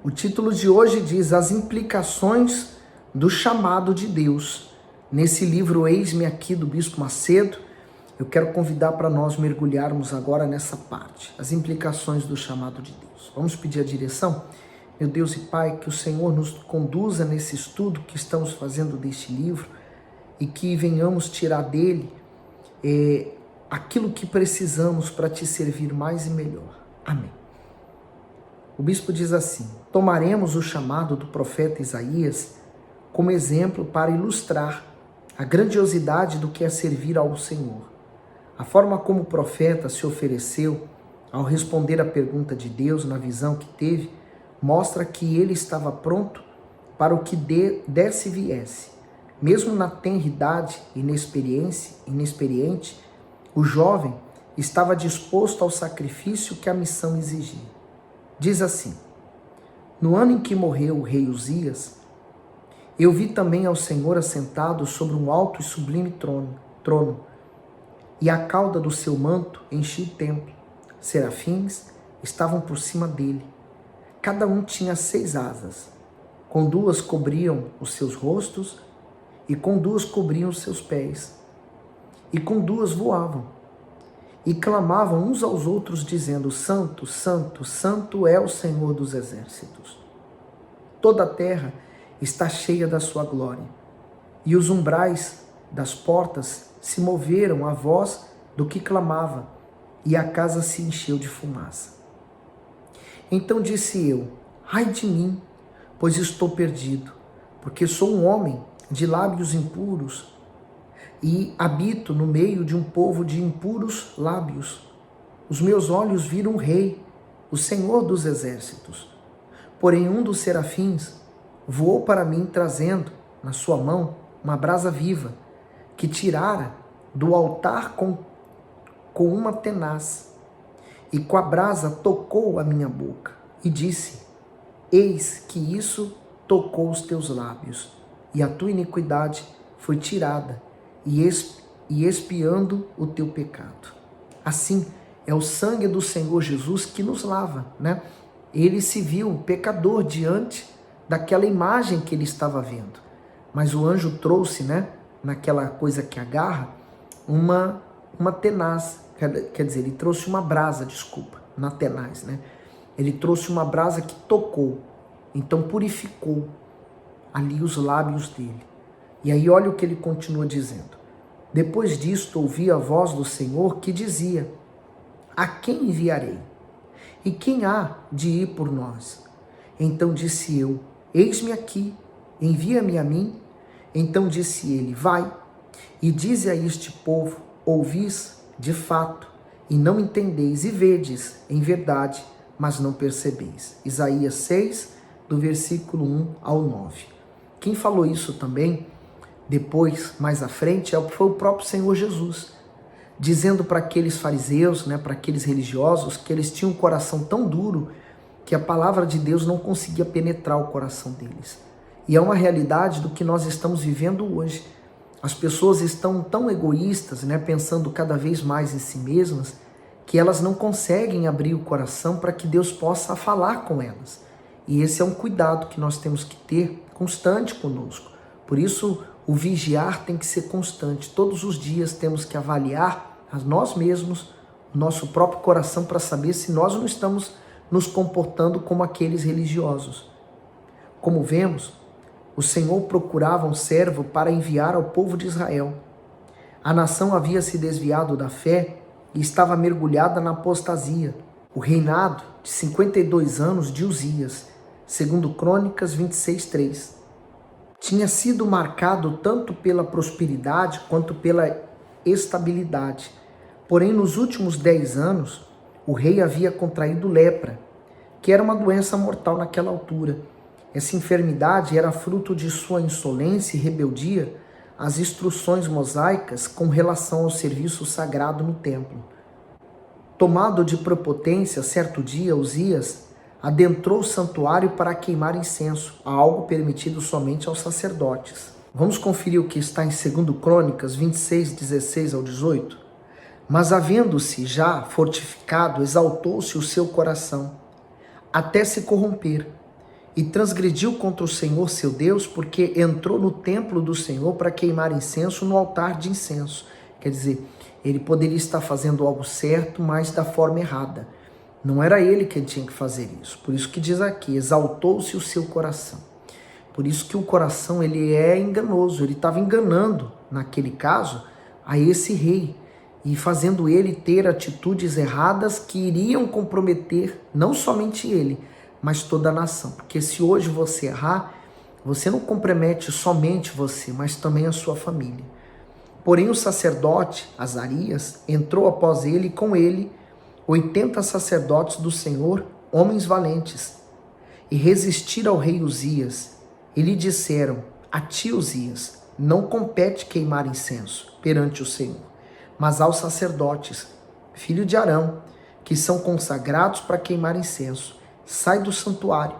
O título de hoje diz As implicações do chamado de Deus. Nesse livro Eis-me Aqui, do Bispo Macedo, eu quero convidar para nós mergulharmos agora nessa parte, as implicações do chamado de Deus. Vamos pedir a direção? Meu Deus e Pai, que o Senhor nos conduza nesse estudo que estamos fazendo deste livro e que venhamos tirar dele aquilo que precisamos para te servir mais e melhor. Amém. O bispo diz assim: tomaremos o chamado do profeta Isaías como exemplo para ilustrar a grandiosidade do que é servir ao Senhor. A forma como o profeta se ofereceu ao responder à pergunta de Deus na visão que teve, mostra que ele estava pronto para o que desse e viesse. Mesmo na tenra idade inexperiente, o jovem estava disposto ao sacrifício que a missão exigia. Diz assim: no ano em que morreu o rei Uzias, eu vi também ao Senhor assentado sobre um alto e sublime trono, e a cauda do seu manto enchia o templo. Serafins estavam por cima dele. Cada um tinha 6 asas. Com 2 cobriam os seus rostos, e com 2 cobriam os seus pés. E com 2 voavam. E clamavam uns aos outros, dizendo: Santo, Santo, Santo é o Senhor dos exércitos. Toda a terra está cheia da sua glória. E os umbrais das portas se moveram à voz do que clamava, e a casa se encheu de fumaça. Então disse eu: ai de mim, pois estou perdido, porque sou um homem de lábios impuros e habito no meio de um povo de impuros lábios. Os meus olhos viram o Rei, o Senhor dos exércitos. Porém um dos serafins voou para mim, trazendo na sua mão uma brasa viva, que tirara do altar com uma tenaz, e com a brasa tocou a minha boca, e disse: eis que isso tocou os teus lábios, e a tua iniquidade foi tirada, e expiando o teu pecado. Assim é o sangue do Senhor Jesus que nos lava, né? Ele se viu pecador diante daquela imagem que ele estava vendo. Mas o anjo trouxe, né, naquela coisa que agarra, uma tenaz, quer dizer, ele trouxe uma brasa, na tenaz, né? Ele trouxe uma brasa que tocou, então purificou ali os lábios dele. E aí olha o que ele continua dizendo. Depois disto ouvi a voz do Senhor que dizia: a quem enviarei? E quem há de ir por nós? Então disse eu: eis-me aqui, envia-me a mim. Então disse ele: vai, e dize a este povo: ouvis de fato, e não entendeis, e vedes em verdade, mas não percebeis. Isaías 6, do versículo 1 ao 9. Quem falou isso também, depois, mais à frente, foi o próprio Senhor Jesus, dizendo para aqueles fariseus, né, para aqueles religiosos, que eles tinham um coração tão duro que a palavra de Deus não conseguia penetrar o coração deles. E é uma realidade do que nós estamos vivendo hoje. As pessoas estão tão egoístas, né, pensando cada vez mais em si mesmas, que elas não conseguem abrir o coração para que Deus possa falar com elas. E esse é um cuidado que nós temos que ter constante conosco. Por isso, o vigiar tem que ser constante. Todos os dias temos que avaliar a nós mesmos, o nosso próprio coração, para saber se nós não estamos nos comportando como aqueles religiosos. Como vemos, o Senhor procurava um servo para enviar ao povo de Israel. A nação havia se desviado da fé e estava mergulhada na apostasia. O reinado de 52 anos de Uzias, segundo Crônicas 26:3, tinha sido marcado tanto pela prosperidade quanto pela estabilidade. Porém, nos últimos 10 anos, o rei havia contraído lepra, que era uma doença mortal naquela altura. Essa enfermidade era fruto de sua insolência e rebeldia às instruções mosaicas com relação ao serviço sagrado no templo. Tomado de prepotência, certo dia, Uzias adentrou o santuário para queimar incenso, algo permitido somente aos sacerdotes. Vamos conferir o que está em 2 Crônicas 26:16 ao 18? Mas havendo-se já fortificado, exaltou-se o seu coração, até se corromper, e transgrediu contra o Senhor seu Deus, porque entrou no templo do Senhor para queimar incenso no altar de incenso. Quer dizer, ele poderia estar fazendo algo certo, mas da forma errada. Não era ele quem tinha que fazer isso. Por isso que diz aqui, exaltou-se o seu coração. Por isso que o coração ele é enganoso, ele estava enganando, naquele caso, a esse rei, e fazendo ele ter atitudes erradas que iriam comprometer não somente ele, mas toda a nação. Porque se hoje você errar, você não compromete somente você, mas também a sua família. Porém o sacerdote Azarias entrou após ele e com ele 80 sacerdotes do Senhor, homens valentes, e resistiram ao rei Uzias, e lhe disseram: a ti, Uzias, não compete queimar incenso perante o Senhor, mas aos sacerdotes, filho de Arão, que são consagrados para queimar incenso. Sai do santuário,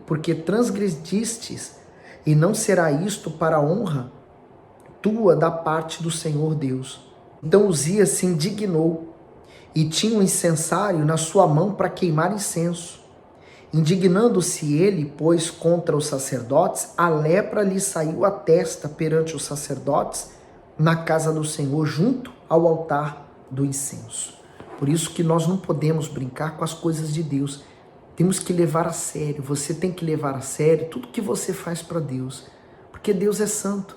porque transgredistes, e não será isto para a honra tua da parte do Senhor Deus. Então Uzias se indignou e tinha um incensário na sua mão para queimar incenso. Indignando-se ele, pois, contra os sacerdotes, a lepra lhe saiu à testa perante os sacerdotes na casa do Senhor, junto ao altar do incenso. Por isso que nós não podemos brincar com as coisas de Deus. Temos que levar a sério. Você tem que levar a sério tudo que você faz para Deus, porque Deus é santo.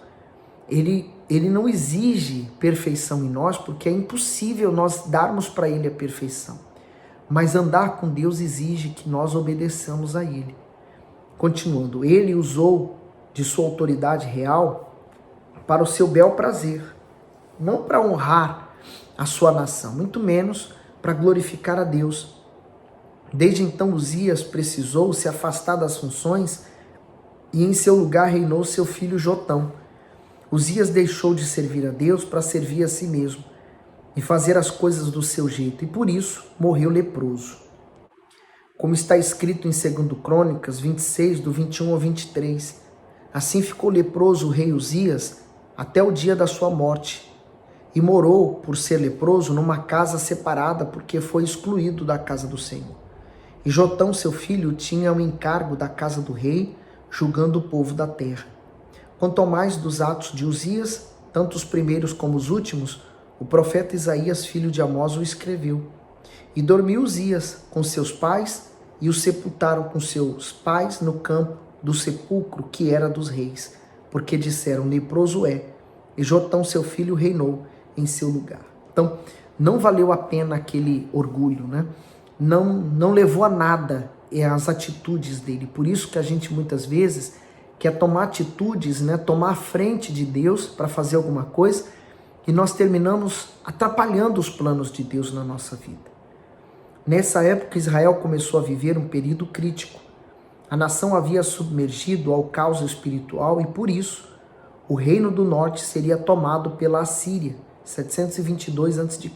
Ele não exige perfeição em nós, porque é impossível nós darmos para Ele a perfeição. Mas andar com Deus exige que nós obedeçamos a Ele. Continuando, ele usou de sua autoridade real para o seu bel prazer, não para honrar a sua nação, muito menos para glorificar a Deus. Desde então Uzias precisou se afastar das funções e em seu lugar reinou seu filho Jotão. Uzias deixou de servir a Deus para servir a si mesmo e fazer as coisas do seu jeito, e por isso morreu leproso. Como está escrito em 2 Crônicas 26, do 21 ao 23, assim ficou leproso o rei Uzias até o dia da sua morte, e morou, por ser leproso, numa casa separada, porque foi excluído da casa do Senhor. E Jotão, seu filho, tinha o encargo da casa do rei, julgando o povo da terra. Quanto ao mais dos atos de Uzias, tanto os primeiros como os últimos, o profeta Isaías, filho de Amós, o escreveu. E dormiu Uzias com seus pais, e o sepultaram com seus pais no campo do sepulcro que era dos reis, porque disseram: leproso é, e Jotão, seu filho, reinou em seu lugar. Então, não valeu a pena aquele orgulho, né? Não levou a nada as atitudes dele. Por isso que a gente muitas vezes quer tomar atitudes, né? Tomar a frente de Deus para fazer alguma coisa, e nós terminamos atrapalhando os planos de Deus na nossa vida. Nessa época, Israel começou a viver um período crítico. A nação havia submergido ao caos espiritual e, por isso, o reino do norte seria tomado pela Assíria, 722 a.C.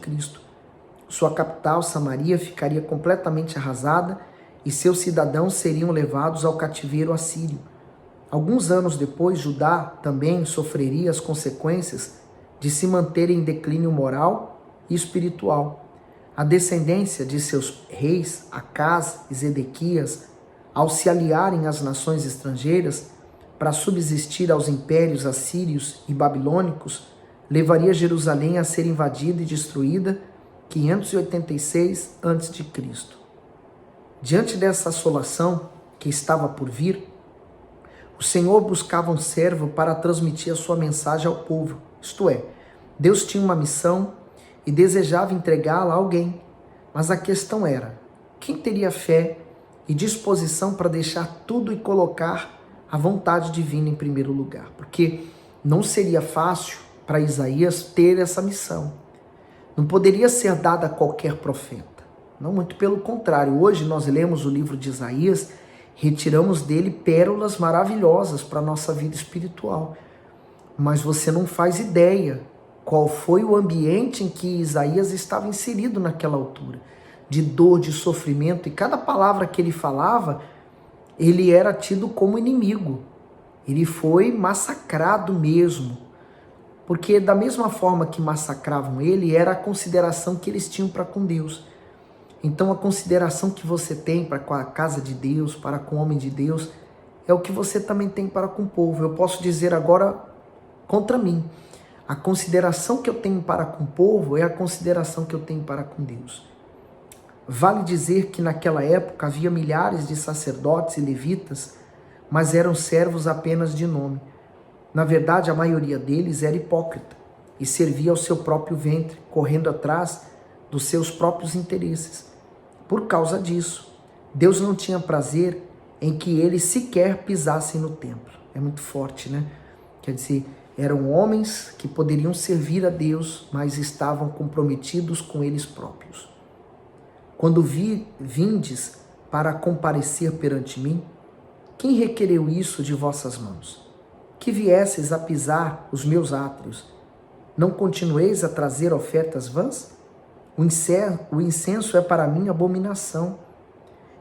Sua capital, Samaria, ficaria completamente arrasada e seus cidadãos seriam levados ao cativeiro assírio. Alguns anos depois, Judá também sofreria as consequências de se manter em declínio moral e espiritual. A descendência de seus reis, Acaz e Zedequias, ao se aliarem às nações estrangeiras para subsistir aos impérios assírios e babilônicos, levaria Jerusalém a ser invadida e destruída 586 a.C. Diante dessa assolação que estava por vir, o Senhor buscava um servo para transmitir a sua mensagem ao povo. Isto é, Deus tinha uma missão e desejava entregá-la a alguém. Mas a questão era, quem teria fé e disposição para deixar tudo e colocar a vontade divina em primeiro lugar? Porque não seria fácil para Isaías ter essa missão. Não poderia ser dada a qualquer profeta. Não, muito pelo contrário. Hoje nós lemos o livro de Isaías, retiramos dele pérolas maravilhosas para a nossa vida espiritual. Mas você não faz ideia qual foi o ambiente em que Isaías estava inserido naquela altura, de dor, de sofrimento, e cada palavra que ele falava, ele era tido como inimigo. Ele foi massacrado mesmo, porque da mesma forma que massacravam ele, era a consideração que eles tinham para com Deus. Então a consideração que você tem para com a casa de Deus, para com o homem de Deus, é o que você também tem para com o povo. Eu posso dizer agora contra mim. A consideração que eu tenho para com o povo é a consideração que eu tenho para com Deus. Vale dizer que naquela época havia milhares de sacerdotes e levitas, mas eram servos apenas de nome. Na verdade, a maioria deles era hipócrita e servia ao seu próprio ventre, correndo atrás dos seus próprios interesses. Por causa disso, Deus não tinha prazer em que eles sequer pisassem no templo. É muito forte, né? Quer dizer, eram homens que poderiam servir a Deus, mas estavam comprometidos com eles próprios. Quando vindes para comparecer perante mim, quem requereu isso de vossas mãos? Que viesseis a pisar os meus átrios. Não continueis a trazer ofertas vãs? O incenso é para mim abominação.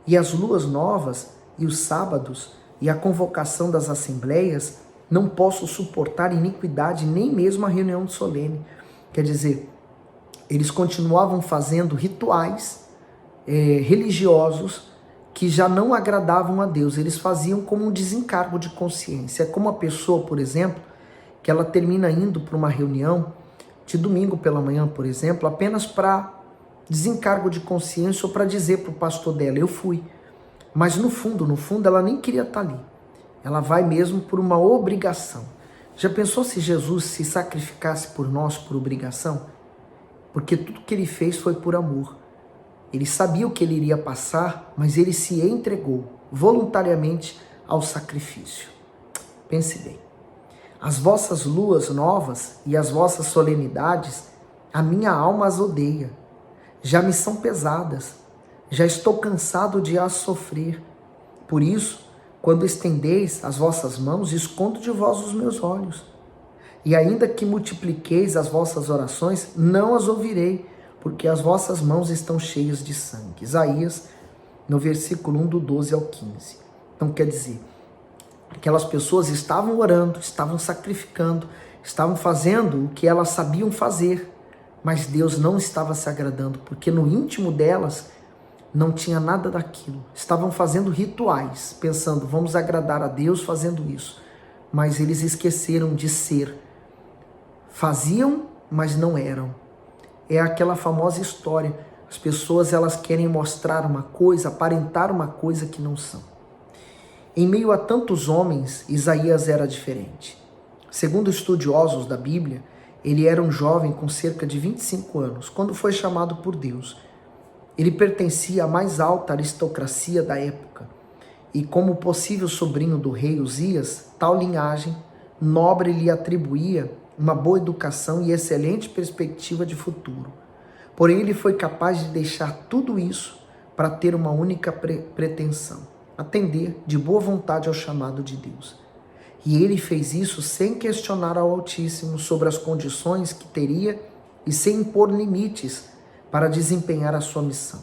E as luas novas, e os sábados, e a convocação das assembleias, não posso suportar iniquidade, nem mesmo a reunião solene. Quer dizer, eles continuavam fazendo rituais religiosos que já não agradavam a Deus. Eles faziam como um desencargo de consciência. É como a pessoa, por exemplo, que ela termina indo para uma reunião de domingo pela manhã, por exemplo, apenas para desencargo de consciência ou para dizer para o pastor dela, eu fui. Mas no fundo, ela nem queria estar ali. Ela vai mesmo por uma obrigação. Já pensou se Jesus se sacrificasse por nós por obrigação? Porque tudo que ele fez foi por amor. Ele sabia o que ele iria passar, mas ele se entregou voluntariamente ao sacrifício. Pense bem. As vossas luas novas e as vossas solenidades, a minha alma as odeia. Já me são pesadas. Já estou cansado de as sofrer. Por isso, quando estendeis as vossas mãos, escondo de vós os meus olhos. E ainda que multipliqueis as vossas orações, não as ouvirei, porque as vossas mãos estão cheias de sangue. Isaías, no versículo 1, do 12 ao 15. Então quer dizer, aquelas pessoas estavam orando, estavam sacrificando, estavam fazendo o que elas sabiam fazer, mas Deus não estava se agradando, porque no íntimo delas não tinha nada daquilo. Estavam fazendo rituais, pensando, vamos agradar a Deus fazendo isso. Mas eles esqueceram de ser. Faziam, mas não eram. É aquela famosa história. As pessoas, elas querem mostrar uma coisa, aparentar uma coisa que não são. Em meio a tantos homens, Isaías era diferente. Segundo estudiosos da Bíblia, ele era um jovem com cerca de 25 anos, quando foi chamado por Deus. Ele pertencia à mais alta aristocracia da época, e como possível sobrinho do rei Uzias, tal linhagem nobre lhe atribuía uma boa educação e excelente perspectiva de futuro. Porém, ele foi capaz de deixar tudo isso para ter uma única pretensão: atender de boa vontade ao chamado de Deus. E ele fez isso sem questionar ao Altíssimo sobre as condições que teria e sem impor limites para desempenhar a sua missão.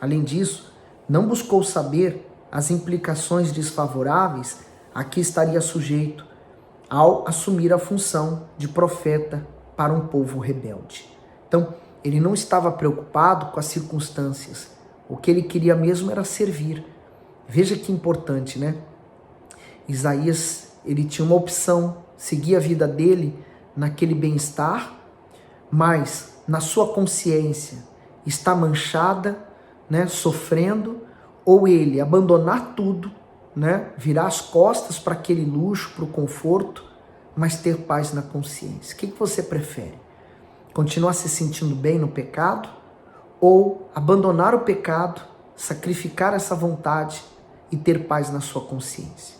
Além disso, não buscou saber as implicações desfavoráveis a que estaria sujeito ao assumir a função de profeta para um povo rebelde. Então, ele não estava preocupado com as circunstâncias. O que ele queria mesmo era servir. Veja que importante, né? Isaías, ele tinha uma opção, seguir a vida dele naquele bem-estar, mas na sua consciência está manchada, né, sofrendo, ou ele abandonar tudo, né, virar as costas para aquele luxo, para o conforto, mas ter paz na consciência. O que você prefere? Continuar se sentindo bem no pecado ou abandonar o pecado, sacrificar essa vontade e ter paz na sua consciência?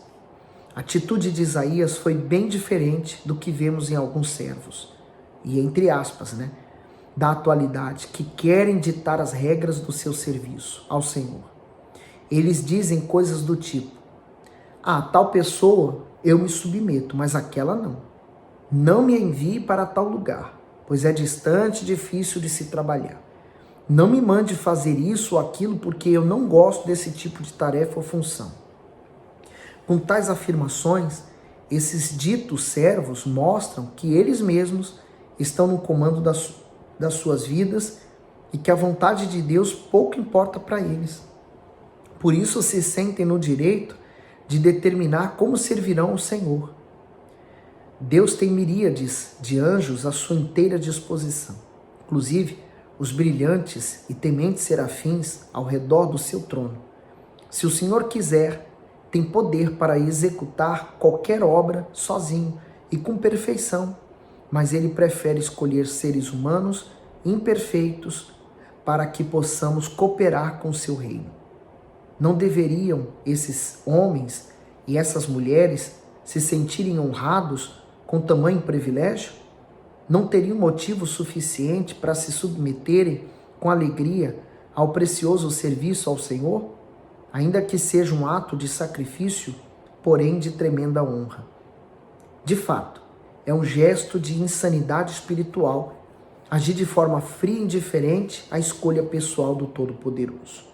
A atitude de Isaías foi bem diferente do que vemos em alguns servos, e entre aspas, né, da atualidade, que querem ditar as regras do seu serviço ao Senhor. Eles dizem coisas do tipo: tal pessoa eu me submeto, mas aquela não. Não me envie para tal lugar, pois é distante e difícil de se trabalhar. Não me mande fazer isso ou aquilo, porque eu não gosto desse tipo de tarefa ou função. Com tais afirmações, esses ditos servos mostram que eles mesmos estão no comando das suas vidas e que a vontade de Deus pouco importa para eles. Por isso se sentem no direito de determinar como servirão o Senhor. Deus tem miríades de anjos à sua inteira disposição, inclusive os brilhantes e tementes serafins ao redor do seu trono. Se o Senhor quiser, tem poder para executar qualquer obra sozinho e com perfeição, mas ele prefere escolher seres humanos imperfeitos para que possamos cooperar com o seu reino. Não deveriam esses homens e essas mulheres se sentirem honrados com tamanho privilégio? Não teriam motivo suficiente para se submeterem com alegria ao precioso serviço ao Senhor? Ainda que seja um ato de sacrifício, porém de tremenda honra. De fato, é um gesto de insanidade espiritual agir de forma fria e indiferente à escolha pessoal do Todo-Poderoso.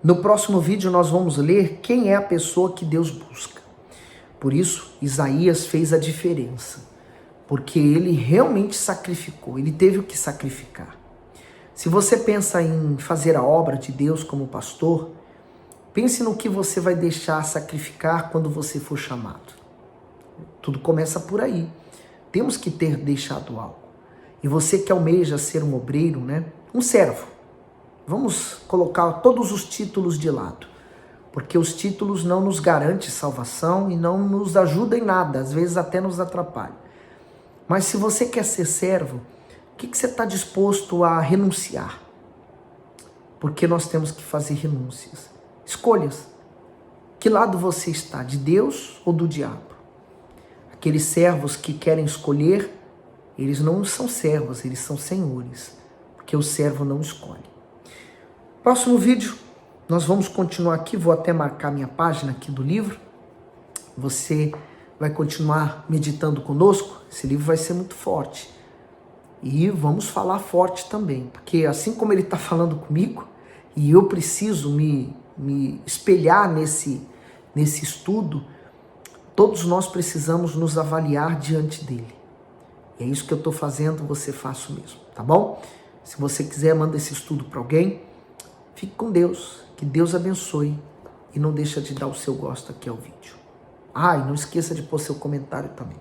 No próximo vídeo nós vamos ler quem é a pessoa que Deus busca. Por isso, Isaías fez a diferença, porque ele realmente sacrificou, ele teve o que sacrificar. Se você pensa em fazer a obra de Deus como pastor, pense no que você vai deixar sacrificar quando você for chamado. Tudo começa por aí. Temos que ter deixado algo. E você que almeja ser um obreiro, né? Um servo. Vamos colocar todos os títulos de lado, porque os títulos não nos garantem salvação e não nos ajudam em nada, às vezes até nos atrapalham. Mas se você quer ser servo, o que você está disposto a renunciar? Porque nós temos que fazer renúncias, escolhas. Que lado você está, de Deus ou do diabo? Aqueles servos que querem escolher, eles não são servos, eles são senhores, porque o servo não escolhe. Próximo vídeo, nós vamos continuar aqui, vou até marcar minha página aqui do livro. Você vai continuar meditando conosco, esse livro vai ser muito forte. E vamos falar forte também, porque assim como ele está falando comigo, e eu preciso me espelhar nesse estudo, todos nós precisamos nos avaliar diante dele. E é isso que eu estou fazendo, você faça o mesmo, tá bom? Se você quiser, manda esse estudo para alguém. Fique com Deus, que Deus abençoe e não deixa de dar o seu gosto aqui ao vídeo. E não esqueça de pôr seu comentário também.